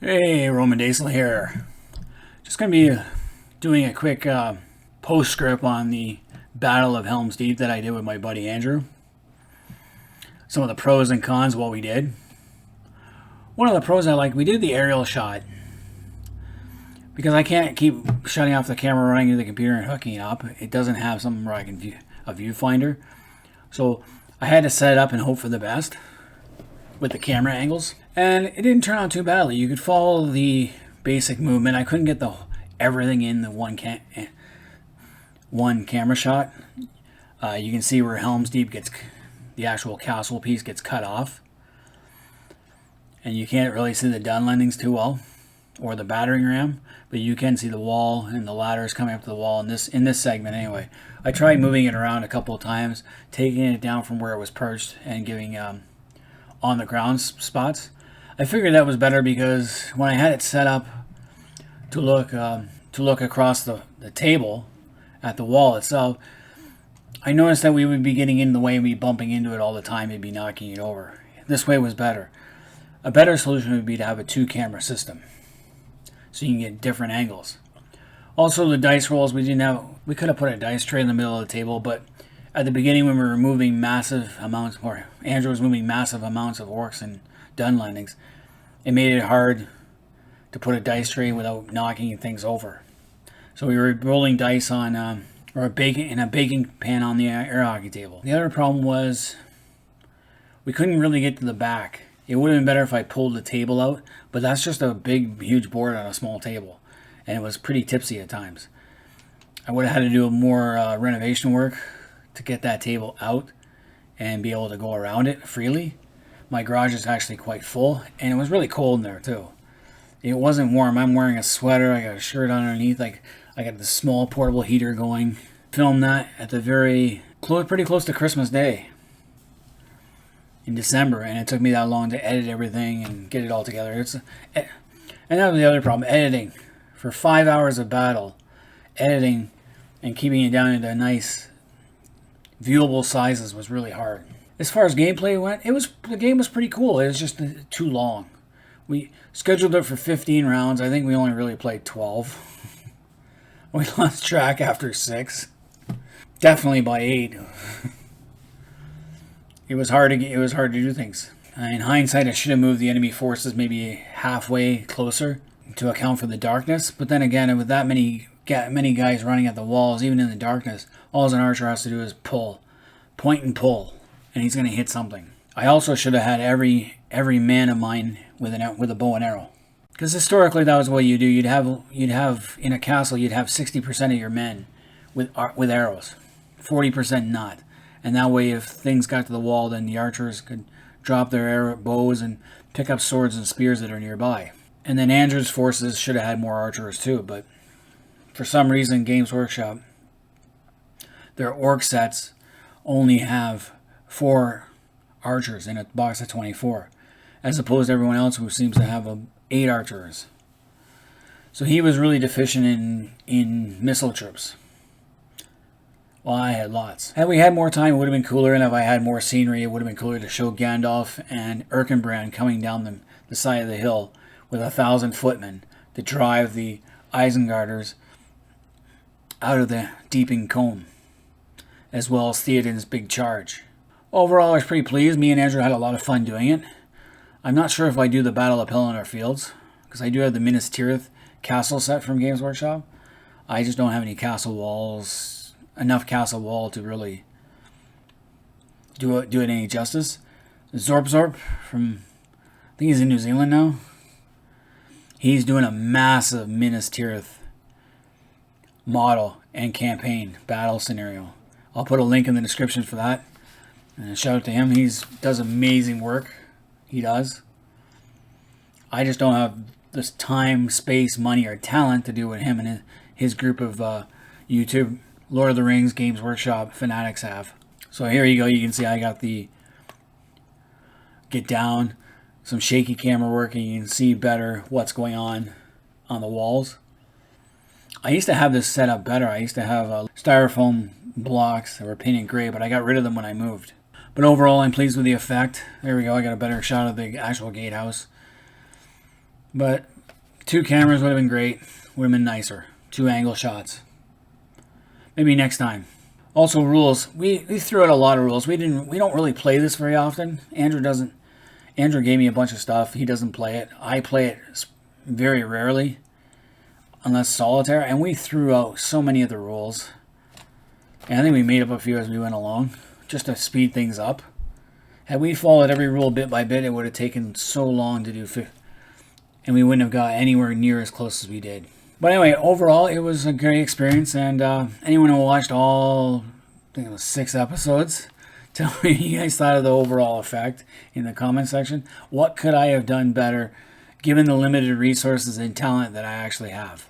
Hey, Roman Daisel here. Just going to be doing a quick postscript on the Battle of Helm's Deep that I did with my buddy Andrew. Some of the pros and cons of what we did. One of the pros I like, we did the aerial shot because I can't keep shutting off the camera, running to the computer, and hooking it up. It doesn't have something where I can view a viewfinder, so I had to set it up and hope for the best with the camera angles, and it didn't turn out too badly. You could follow the basic movement. I couldn't get the everything in the one camera shot. You can see where Helm's Deep gets, the actual castle piece gets cut off, and you can't really see the down landings too well, or the battering ram, but you can see the wall and the ladders coming up to the wall in this segment anyway. I tried moving it around a couple of times, taking it down from where it was perched and giving on the ground spots. I figured that was better because when I had it set up to look across the table at the wall itself, I noticed that we would be getting in the way and be bumping into it all the time. It'd be knocking it over. This way was better. A better solution would be to have a 2-camera system, so you can get different angles. Also, the dice rolls, we could have put a dice tray in the middle of the table, but at the beginning when we were moving massive amounts, or Andrew was moving massive amounts of orcs and dun landings, it made it hard to put a dice tray without knocking things over. So we were rolling dice on, or in a baking pan on the air hockey table. The other problem was we couldn't really get to the back. It would have been better if I pulled the table out, but that's just a big, huge board on a small table, and it was pretty tipsy at times. I would have had to do more renovation work to get that table out and be able to go around it freely. My garage is actually quite full, and it was really cold in there too. It wasn't warm. I'm wearing a sweater. I got a shirt underneath. I got the small portable heater going. Filmed that at the pretty close to Christmas Day in December, and it took me that long to edit everything and get it all together. And that was the other problem, editing. For 5 hours of battle, editing and keeping it down into nice viewable sizes was really hard. As far as gameplay went, the game was pretty cool. It was just too long. We scheduled it for 15 rounds. I think we only really played 12. We lost track after 6. Definitely by 8. It was hard to do things. In hindsight, I should have moved the enemy forces maybe halfway closer to account for the darkness. But then again, with that many guys running at the walls, even in the darkness, all an archer has to do is point and pull, and he's going to hit something. I also should have had every man of mine with a bow and arrow, because historically that was what you do. You'd have in a castle, you'd have 60% of your men with arrows, 40% not, and that way if things got to the wall, then the archers could drop their bows and pick up swords and spears that are nearby. And then Andrew's forces should have had more archers too, but for some reason Games Workshop, their orc sets only have 4 archers in a box of 24, as opposed to everyone else who seems to have 8 archers. So he was really deficient in missile troops. Well, I had lots. Had we had more time, it would have been cooler, and if I had more scenery, it would have been cooler to show Gandalf and Erkenbrand coming down the side of the hill with 1,000 footmen to drive the Isengarders out of the Deeping Combe, as well as Theoden's big charge. Overall, I was pretty pleased. Me and Andrew had a lot of fun doing it. I'm not sure if I do the Battle of Pelennor Fields, because I do have the Minas Tirith castle set from Games Workshop. I just don't have any castle walls, enough castle wall to really do it any justice. Zorp from, I think he's in New Zealand now. He's doing a massive Minas Tirith model and campaign battle scenario. I'll put a link in the description for that. And a shout out to him. He does amazing work. He does. I just don't have this time, space, money, or talent to do what him and his group of YouTube Lord of the Rings Games Workshop fanatics have. So here you go. You can see I got the get down, some shaky camera work, and you can see better what's going on the walls. I used to have this set up better. I used to have styrofoam blocks that were painted gray, but I got rid of them when I moved. But overall, I'm pleased with the effect. There we go. I got a better shot of the actual gatehouse. But 2 cameras would have been great. Would have been nicer. 2 angle shots. Maybe next time. Also rules. We threw out a lot of rules. We don't really play this very often. Andrew doesn't. Andrew gave me a bunch of stuff. He doesn't play it. I play it very rarely, unless solitaire. And we threw out so many of the rules. And I think we made up a few as we went along, just to speed things up. Had we followed every rule bit by bit, it would have taken so long to do, and we wouldn't have got anywhere near as close as we did. But anyway, overall, it was a great experience. And anyone who watched all, I think it was 6 episodes, tell me what you guys thought of the overall effect in the comment section. What could I have done better given the limited resources and talent that I actually have?